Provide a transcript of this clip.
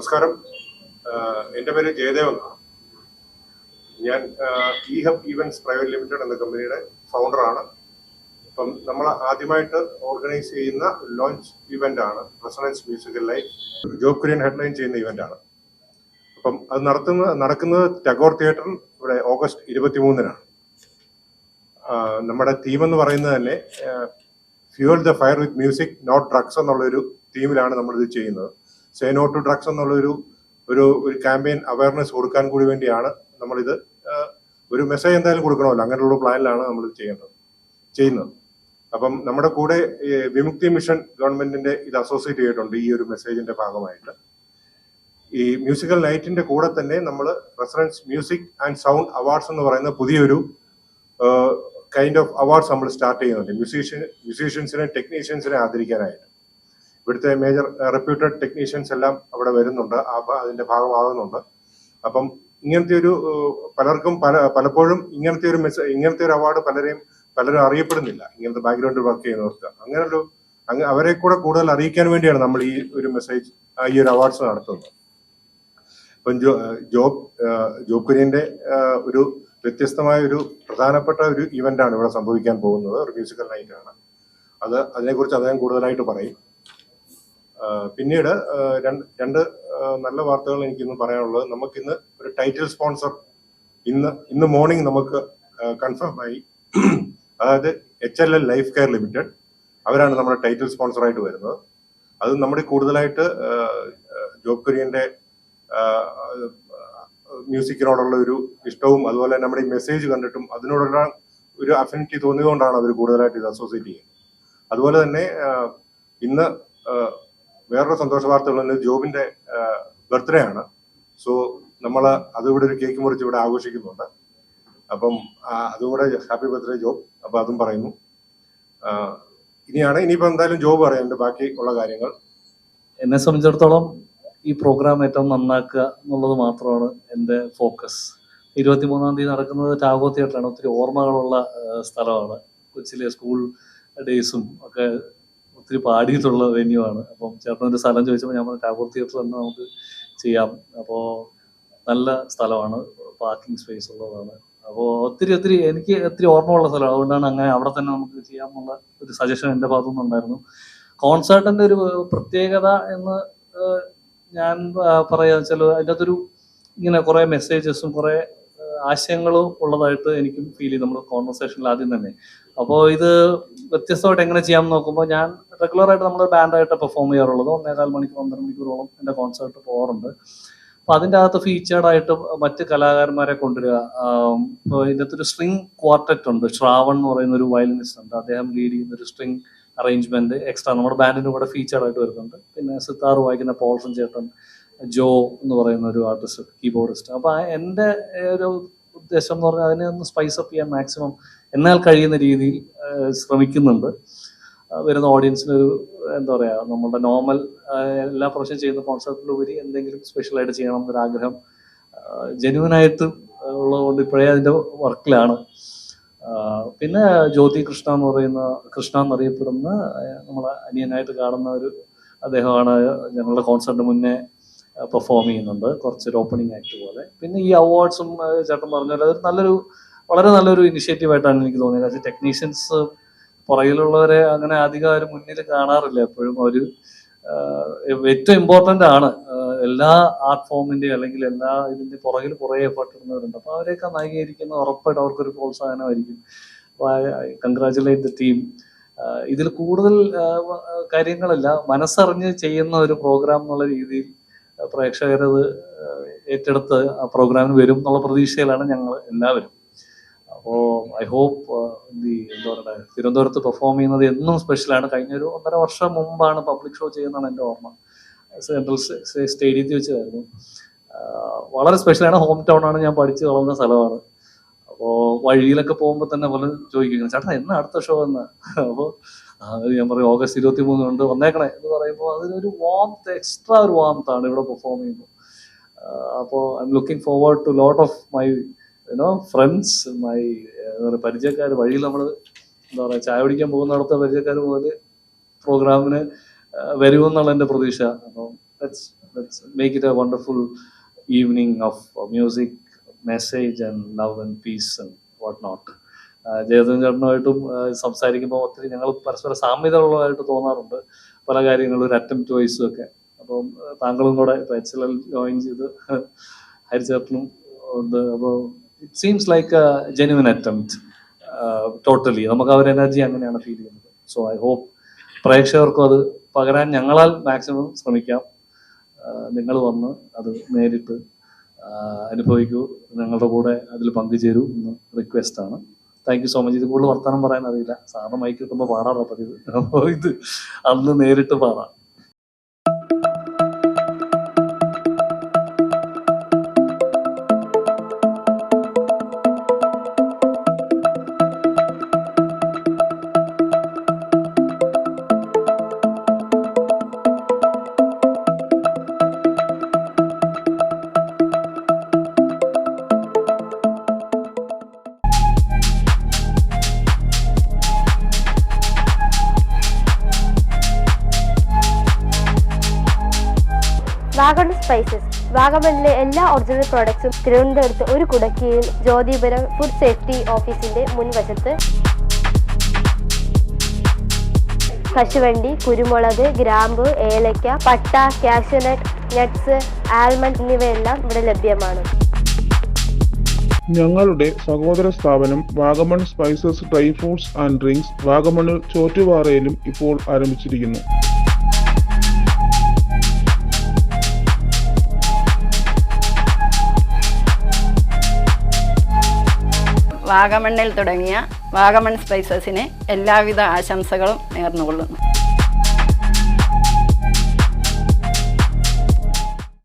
നമസ്കാരം. എൻ്റെ പേര് ജയദേവ് എന്നാണ്. ഞാൻ E hub events private limited എന്ന കമ്പനിയുടെ ഫൗണ്ടറാണ്. അപ്പം നമ്മൾ ആദ്യമായിട്ട് ഓർഗനൈസ് ചെയ്യുന്ന ലോഞ്ച് ഇവന്റ് ആണ് resonance musical life. Job Kurian headline ചെയ്യുന്ന ഇവന്റ് ആണ്. അപ്പം അത് നടക്കുന്നത് ടാഗോർ തിയേറ്ററിൽ ഇവിടെ ഓഗസ്റ്റ് 23-നാണ്. നമ്മുടെ തീം എന്ന് പറയുന്നത് തന്നെ fuel the fire with music not drugs എന്നുള്ളൊരു തീമിലാണ് നമ്മളിത് ചെയ്യുന്നത്. സേ നോ ടു ഡ്രഗ്സ് എന്നുള്ളൊരു ഒരു ക്യാമ്പയിൻ അവയർനെസ് കൊടുക്കാൻ കൂടി വേണ്ടിയാണ് നമ്മളിത് ഒരു മെസ്സേജ് എന്തായാലും കൊടുക്കണമല്ലോ, അങ്ങനെയുള്ള പ്ലാനിലാണ് നമ്മളിത് ചെയ്യുന്നത്. അപ്പം നമ്മുടെ കൂടെ വിമുക്തി മിഷൻ ഗവൺമെന്റിന്റെ ഇത് അസോസിയേറ്റ് ചെയ്തിട്ടുണ്ട് ഈ ഒരു മെസ്സേജിന്റെ ഭാഗമായിട്ട്. ഈ മ്യൂസിക്കൽ നൈറ്റിന്റെ കൂടെ തന്നെ നമ്മൾ resonance music and sound awards എന്ന് പറയുന്ന പുതിയൊരു കൈൻഡ് ഓഫ് അവാർഡ്സ് നമ്മൾ സ്റ്റാർട്ട് ചെയ്യുന്നുണ്ട് മ്യൂസീഷ്യൻസിനെ ടെക്നീഷ്യൻസിനെ ആദരിക്കാനായിട്ട്. ഇവിടുത്തെ മേജർ റെപ്യൂട്ടഡ് ടെക്നീഷ്യൻസ് എല്ലാം അവിടെ വരുന്നുണ്ട്, അതിന്റെ ഭാഗമാകുന്നുണ്ട്. അപ്പം ഇങ്ങനത്തെ ഒരു പലർക്കും പലപ്പോഴും ഇങ്ങനത്തെ ഒരു അവാർഡ് പലരും അറിയപ്പെടുന്നില്ല, ഇങ്ങനത്തെ ബാക്ക്ഗ്രൗണ്ടിൽ വർക്ക് ചെയ്യുന്നവർക്ക്. അവരെ കൂടെ കൂടുതൽ അറിയിക്കാൻ വേണ്ടിയാണ് നമ്മൾ ഈ ഒരു മെസ്സേജ്, ഈ ഒരു അവാർഡ്സ് നടത്തുന്നത്. ഇപ്പം ജോബ് കുര്യന്റെ ഒരു വ്യത്യസ്തമായ ഒരു പ്രധാനപ്പെട്ട ഒരു ഇവന്റ് ആണ് ഇവിടെ സംഭവിക്കാൻ പോകുന്നത്. ഒരു മ്യൂസിക്കൽ നൈറ്റ് ആണ്. അതിനെക്കുറിച്ച് അദ്ദേഹം കൂടുതലായിട്ട് പറയും. പിന്നീട് രണ്ട് നല്ല വാർത്തകൾ എനിക്കിന്ന് പറയാനുള്ളത്, നമുക്കിന്ന് ഒരു ടൈറ്റിൽ സ്പോൺസർ ഇന്ന് മോർണിംഗ് നമുക്ക് കൺഫേം ആയി. അതായത് HLL ലൈഫ് കെയർ ലിമിറ്റഡ്, അവരാണ് നമ്മുടെ ടൈറ്റിൽ സ്പോൺസറായിട്ട് വരുന്നത്. അത് നമ്മുടെ കൂടുതലായിട്ട് ജോബ് കുര്യന്റെ മ്യൂസിക്കിനോടുള്ള ഒരു ഇഷ്ടവും അതുപോലെ നമ്മുടെ ഈ മെസ്സേജ് കണ്ടിട്ടും അതിനോടുള്ള ഒരു അഫിനിറ്റി തോന്നിയതുകൊണ്ടാണ് അവർ കൂടുതലായിട്ട് ഇത് അസോസിയേറ്റ് ചെയ്യുന്നത്. അതുപോലെ തന്നെ ഇന്ന് വേറൊരു സന്തോഷ വാർത്തകൾ, ജോബിന്റെ ബർത്ത്ഡേ ആണ്. സോ നമ്മൾ അതിവിടെ ഒരു കേക്ക് മുറിച്ച് ഇവിടെ ആഘോഷിക്കുന്നുണ്ട്. അപ്പം അതും കൂടെ ഹാപ്പി ബർത്ത്ഡേ ജോബ്. അപ്പൊ അതും പറയുന്നു. ഇനിയിപ്പോ എന്തായാലും ജോബ് പറയാം എന്റെ ബാക്കി ഉള്ള കാര്യങ്ങൾ. എന്നെ സംബന്ധിച്ചിടത്തോളം ഈ പ്രോഗ്രാം ഏറ്റവും നന്നാക്കുക എന്നുള്ളത് മാത്രമാണ് എൻ്റെ ഫോക്കസ്. 23-ാം തീയതി നടക്കുന്നത് ടാഗോർ തിയേറ്ററാണ്. ഒത്തിരി ഓർമ്മകളുള്ള സ്ഥലമാണ്. കൊച്ചിയിലെ സ്കൂൾ ഡേയ്സും ഒക്കെ ഒത്തിരി പാടിയിട്ടുള്ള വെന്യൂ ആണ്. അപ്പം ചേട്ടനൊരു സ്ഥലം ചോദിച്ചപ്പോൾ ഞാൻ ടാഗോർ തിയേറ്റർ തന്നെ നമുക്ക് ചെയ്യാം. അപ്പോൾ നല്ല സ്ഥലമാണ്, പാർക്കിംഗ് സ്പേസ് ഉള്ളതാണ്. അപ്പോൾ എനിക്ക് ഒത്തിരി ഓർമ്മയുള്ള സ്ഥലമാണ്. അതുകൊണ്ടാണ് അങ്ങനെ അവിടെ തന്നെ നമുക്ക് ചെയ്യാമെന്നുള്ള ഒരു സജഷൻ എൻ്റെ ഭാഗത്തുനിന്നുണ്ടായിരുന്നു. കോൺസേർട്ടിൻ്റെ ഒരു പ്രത്യേകത എന്ന് ഞാൻ പറയാന്ന് വെച്ചാൽ അതിൻ്റെ അകത്തൊരു ഇങ്ങനെ കുറേ മെസ്സേജസും കുറേ ആശയങ്ങളും ഉള്ളതായിട്ട് എനിക്കും ഫീൽ ചെയ്തു നമ്മൾ കോൺവെർസേഷനിൽ ആദ്യം തന്നെ. അപ്പോൾ ഇത് വ്യത്യസ്തമായിട്ട് എങ്ങനെ ചെയ്യാമെന്ന് നോക്കുമ്പോൾ ഞാൻ റെഗുലറായിട്ട് നമ്മൾ ബാൻഡായിട്ട് പെർഫോം ചെയ്യാറുള്ളത് 1.25 മണിക്കൂർ 1.5 മണിക്കൂറോളം എൻ്റെ കോൺസേർട്ട് പോകാറുണ്ട്. അപ്പോൾ അതിൻ്റെ അകത്ത് ഫീച്ചേർഡായിട്ട് മറ്റ് കലാകാരന്മാരെ കൊണ്ടുവരിക. ഇപ്പോൾ ഇതിൻ്റെ അകത്തൊരു സ്ട്രിങ് ക്വാർട്ടറ്റ് ഉണ്ട്, ശ്രാവൺ എന്ന് പറയുന്ന ഒരു വയലിനിസ്റ്റ് ഉണ്ട്. അദ്ദേഹം ലീഡ് ചെയ്യുന്നൊരു സ്ട്രിങ് അറേഞ്ച്മെന്റ് എക്സ്ട്രാ നമ്മുടെ ബാൻഡിൻ്റെ കൂടെ ഫീച്ചേർഡായിട്ട് വരുന്നുണ്ട്. പിന്നെ സിത്താർ വായിക്കുന്ന പോൾസൺ ചേട്ടൻ, ജോ എന്ന് പറയുന്ന ഒരു ആർട്ടിസ്റ്റ്, കീബോർഡിസ്റ്റ്. അപ്പോൾ എൻ്റെ ഒരു ഉദ്ദേശം എന്ന് പറഞ്ഞാൽ അതിനെ ഒന്ന് സ്പൈസ് അപ്പ് ചെയ്യാൻ മാക്സിമം എന്നാൽ കഴിയുന്ന രീതിയിൽ ശ്രമിക്കുന്നുണ്ട്. വരുന്ന ഓഡിയൻസിനൊരു എന്താ പറയുക, നമ്മുടെ നോർമൽ എല്ലാ പ്രാവശ്യം ചെയ്യുന്ന കോൺസെപ്റ്റിലുപരി എന്തെങ്കിലും സ്പെഷ്യലായിട്ട് ചെയ്യണം എന്നൊരാഗ്രഹം ജെന്യൂനായിട്ട് ഉള്ളതുകൊണ്ട് ഇപ്പോഴേ അതിൻ്റെ വർക്കിലാണ്. പിന്നെ ജ്യോതി കൃഷ്ണ എന്നറിയപ്പെടുന്ന നമ്മളെ അനിയനായിട്ട് കാണുന്ന ഒരു അദ്ദേഹമാണ് ഞങ്ങളുടെ കോൺസെർട്ട് മുന്നേ പെർഫോം ചെയ്യുന്നുണ്ട്, കുറച്ചൊരു ഓപ്പണിംഗ് ആക്ട് പോലെ. പിന്നെ ഈ അവാർഡ്സും ചേട്ടൻ പറഞ്ഞ പോലെ അതൊരു വളരെ നല്ലൊരു ഇനിഷ്യേറ്റീവായിട്ടാണ് എനിക്ക് തോന്നിയത്. കാരണം ടെക്നീഷ്യൻസ് പുറകിലുള്ളവരെ അങ്ങനെ അധികം മുന്നിൽ കാണാറില്ല എപ്പോഴും. ഒരു ഏറ്റവും ഇമ്പോർട്ടൻ്റ് ആണ് എല്ലാ ആർട്ട് ഫോമിൻ്റെയും അല്ലെങ്കിൽ എല്ലാ ഇതിൻ്റെ പുറകിൽ കുറേ എഫേർട്ട് ഇടുന്നവരുണ്ട്. അപ്പോൾ അവരെയൊക്കെ ന്യായീകരിക്കുന്ന ഉറപ്പായിട്ട് അവർക്കൊരു പ്രോത്സാഹനമായിരിക്കും. Congratulate the team. ഇതിൽ കൂടുതൽ കാര്യങ്ങളില്ല, മനസ്സറിഞ്ഞ് ചെയ്യുന്ന ഒരു പ്രോഗ്രാം എന്നുള്ള രീതിയിൽ പ്രേക്ഷകരത് ഏറ്റെടുത്ത് ആ പ്രോഗ്രാമിന് വരും എന്നുള്ള പ്രതീക്ഷയിലാണ് ഞങ്ങൾ എല്ലാവരും. അപ്പോൾ ഐ ഹോപ്പ് എന്താ പറയുക, തിരുവനന്തപുരത്ത് പെർഫോം ചെയ്യുന്നത് എന്നും സ്പെഷ്യലാണ്. കഴിഞ്ഞൊരു 1.5 വർഷം മുമ്പാണ് പബ്ലിക് ഷോ ചെയ്യുന്നതാണ് എൻ്റെ ഓർമ്മ. സെൻട്രൽ സ്റ്റേഡിയത്തിൽ വെച്ചായിരുന്നു. വളരെ സ്പെഷ്യലാണ്. ഹോം ടൗൺ ആണ്, ഞാൻ പഠിച്ചു വളർന്ന സ്ഥലമാണ്. അപ്പോൾ വഴിയിലൊക്കെ പോകുമ്പോൾ തന്നെ പോലെ ചോദിക്കുന്നു, ചേട്ടാ എന്നാ അടുത്ത ഷോ എന്ന്. അപ്പോൾ ഞാൻ പറയും ഓഗസ്റ്റ് 23 കൊണ്ട് വന്നേക്കണേ എന്ന് പറയുമ്പോൾ അതിനൊരു എക്സ്ട്രാ ഒരു വാംത്താണ് ഇവിടെ പെർഫോം ചെയ്യുമ്പോൾ. അപ്പോൾ I am looking forward to lot of my friends, my പരിചയക്കാർ. വഴിയിൽ നമ്മൾ എന്താ പറയുക, ചായ പിടിക്കാൻ പോകുന്നിടത്തെ പരിചയക്കാർ പോലെ പ്രോഗ്രാമിന് വരുമെന്നുള്ള എൻ്റെ പ്രതീക്ഷ. അപ്പോൾ let's make it a wonderful evening of music, message and love and peace and whatnot. Jayadevan ചേട്ടനുമായിട്ടും സംസാരിക്കുമ്പോൾ ഒത്തിരി ഞങ്ങൾ പരസ്പര സാമ്യതയുള്ളതായിട്ട് തോന്നാറുണ്ട് പല കാര്യങ്ങളും, ഒരു അറ്റംപ്റ്റ് വൈസും ഒക്കെ. അപ്പം താങ്കളും കൂടെ ഇപ്പോൾ HLL ജോയിൻ ചെയ്ത് ഹരിചേട്ടനും ഉണ്ട്. അപ്പോൾ it seems like A genuine attempt totally. നമുക്ക് ആ ഒരു എനർജി അങ്ങനെയാണ് ഫീൽ ചെയ്യുന്നത്. സോ ഐ ഹോപ്പ് പ്രേക്ഷകർക്കും അത് പകരാൻ ഞങ്ങളാൽ മാക്സിമം ശ്രമിക്കാം. നിങ്ങൾ വന്ന് അത് നേരിട്ട് അനുഭവിക്കൂ, ഞങ്ങളുടെ കൂടെ അതിൽ പങ്കുചേരൂ എന്ന് റിക്വസ്റ്റ് ആണ്. Thank you so much. ഇത് കൂടുതൽ വർത്തമാനം പറയാൻ അറിയില്ല, സാറിന് മൈക്ക് കിട്ടുമ്പോൾ പാടാറ പതിവ്, അപ്പോൾ ഇത് അന്ന് നേരിട്ട് പാടാം. വാഗമൺ സ്പൈസസ്. വാഗമണിലെ എല്ലാ ഒറിജിനൽ പ്രോഡക്ട്സും തിരുവനന്തപുരത്ത് ഒരു കുടക്കീഴിൽ ജ്യോതിപുരം ഫുഡ് സേഫ്റ്റി ഓഫീസിന്റെ മുൻവശത്ത്. കശുവണ്ടി, കുരുമുളക്, ഗ്രാമ്പു, ഏലക്ക, പട്ട, കാഷ്യൂനട്ട്, നട്ട്സ്, ആൽമണ്ട് എന്നിവയെല്ലാം ഇവിടെ ലഭ്യമാണ്. ഞങ്ങളുടെ സഹോദര സ്ഥാപനം Vagamon spices dry fruits and drinks വാഗമണിൽ ചോറ്റുപാറയിലും ഇപ്പോൾ ആരംഭിച്ചിരിക്കുന്നു. വാഗമണ്ണിൽ തുടങ്ങിയ വാഗമൺ സ്പൈസസിന് എല്ലാവിധ ആശംസകളും നേർന്നുകൊള്ളുന്നു.